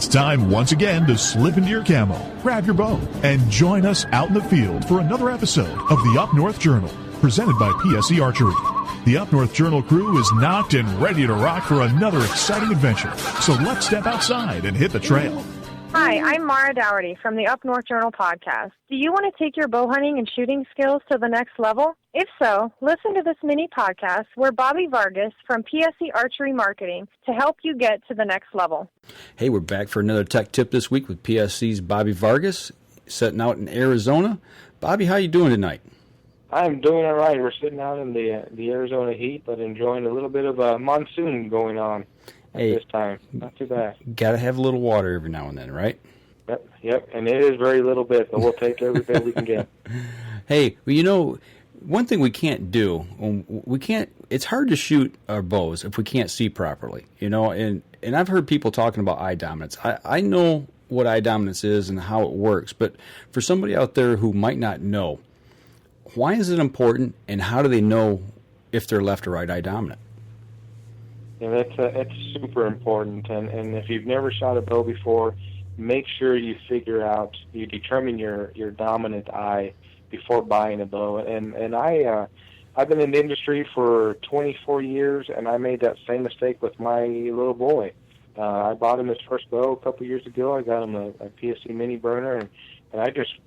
It's time once again to slip into your camo, grab your bow, and join us out in the field for another episode of the Up North Journal, presented by PSE Archery. The Up North Journal crew is knocked and ready to rock for another exciting adventure. So let's step outside and hit the trail. Hi, I'm Mara Dougherty from the Up North Journal podcast. Do you want to take your bow hunting and shooting skills to the next level? If so, listen to this mini podcast where Bobby Vargas from PSE Archery Marketing to help you get to the next level. Hey, we're back for another tech tip this week with PSE's Bobby Vargas, setting out in Arizona. Bobby, how you doing tonight? I'm doing all right. We're sitting out in the Arizona heat, but enjoying a little bit of a monsoon going on at this time. Not too bad. Got to have a little water every now and then, right? Yep, and it is very little bit, but we'll take every bit we can get. Hey, well, you know, one thing we can't do, it's hard to shoot our bows if we can't see properly, you know, and I've heard people talking about eye dominance. I know what eye dominance is and how it works, but for somebody out there who might not know, why is it important, and how do they know if they're left or right eye dominant? Yeah, it's super important, and if you've never shot a bow before, make sure you determine your dominant eye before buying a bow. And I've been in the industry for 24 years, and I made that same mistake with my little boy. I bought him his first bow a couple years ago. I got him a PSE mini burner, and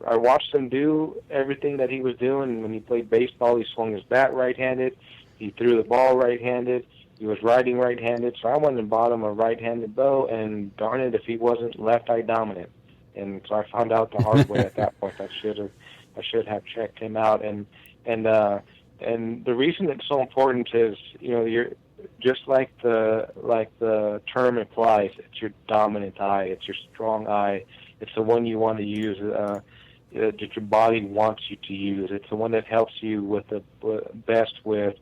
I watched him do everything that he was doing. When he played baseball, he swung his bat right-handed. He threw the ball right-handed. He was riding right-handed. So I went and bought him a right-handed bow, and darn it if he wasn't left-eye dominant. And so I found out the hard way at that point. I should have checked him out. And the reason it's so important is, you know, you're just like the term implies, it's your dominant eye. It's your strong eye. It's the one you want to use, that your body wants you to use. It's the one that helps you with the best with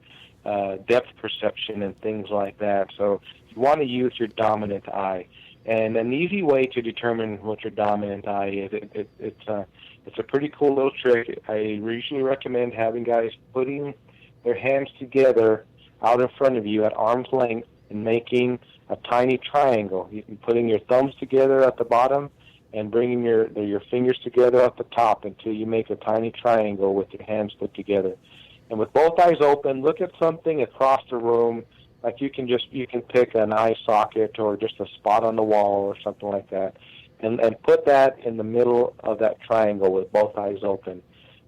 depth perception and things like that. So you want to use your dominant eye. And an easy way to determine what your dominant eye is, it's a pretty cool little trick. I usually recommend having guys putting their hands together out in front of you at arm's length and making a tiny triangle. You can putting your thumbs together at the bottom and bringing your fingers together at the top until you make a tiny triangle with your hands put together. And with both eyes open, look at something across the room, like you can pick an eye socket or just a spot on the wall or something like that, and put that in the middle of that triangle with both eyes open.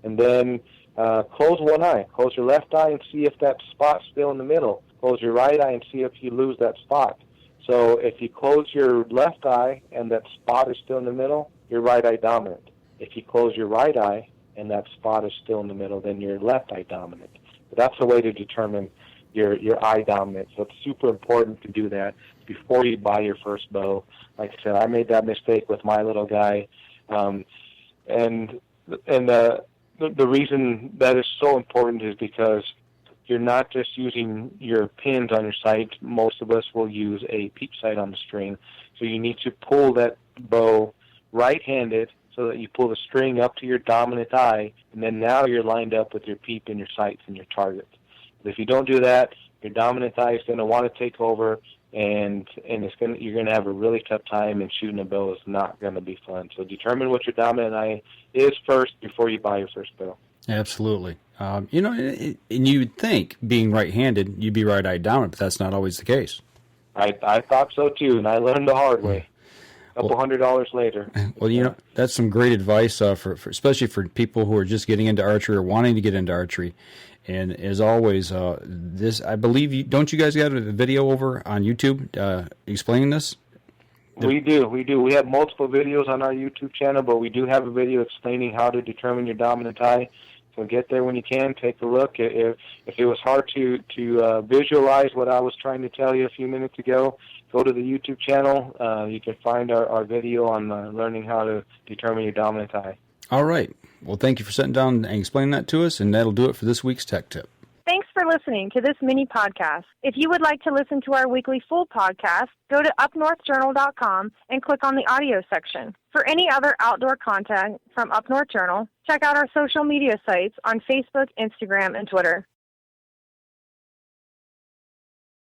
And then close one eye. Close your left eye and see if that spot's still in the middle. Close your right eye and see if you lose that spot. So if you close your left eye and that spot is still in the middle, you're right eye dominant. If you close your right eye and that spot is still in the middle, then you're left eye dominant. But that's a way to determine your eye dominance. So it's super important to do that before you buy your first bow. Like I said, I made that mistake with my little guy. And the reason that is so important is because you're not just using your pins on your sight. Most of us will use a peep sight on the string. So you need to pull that bow right-handed so that you pull the string up to your dominant eye, and then now you're lined up with your peep and your sights and your target. But if you don't do that, your dominant eye is going to want to take over, and you're going to have a really tough time, and shooting a bow is not going to be fun. So determine what your dominant eye is first before you buy your first bow. Absolutely. You know, and you would think, being right-handed, you'd be right-eye dominant, but that's not always the case. I thought so, too, and I learned the hard way. $200 later. Well, you know, that's some great advice, for especially for people who are just getting into archery or wanting to get into archery. And as always, I believe, don't you guys got a video over on YouTube explaining this? We do. We have multiple videos on our YouTube channel, but we do have a video explaining how to determine your dominant eye. So get there when you can. Take a look. If it was hard to visualize what I was trying to tell you a few minutes ago, go to the YouTube channel. You can find our video on learning how to determine your dominant eye. All right. Well, thank you for sitting down and explaining that to us, and that'll do it for this week's Tech Tip. Thanks for listening to this mini podcast. If you would like to listen to our weekly full podcast, go to upnorthjournal.com and click on the audio section. For any other outdoor content from Up North Journal, check out our social media sites on Facebook, Instagram, and Twitter.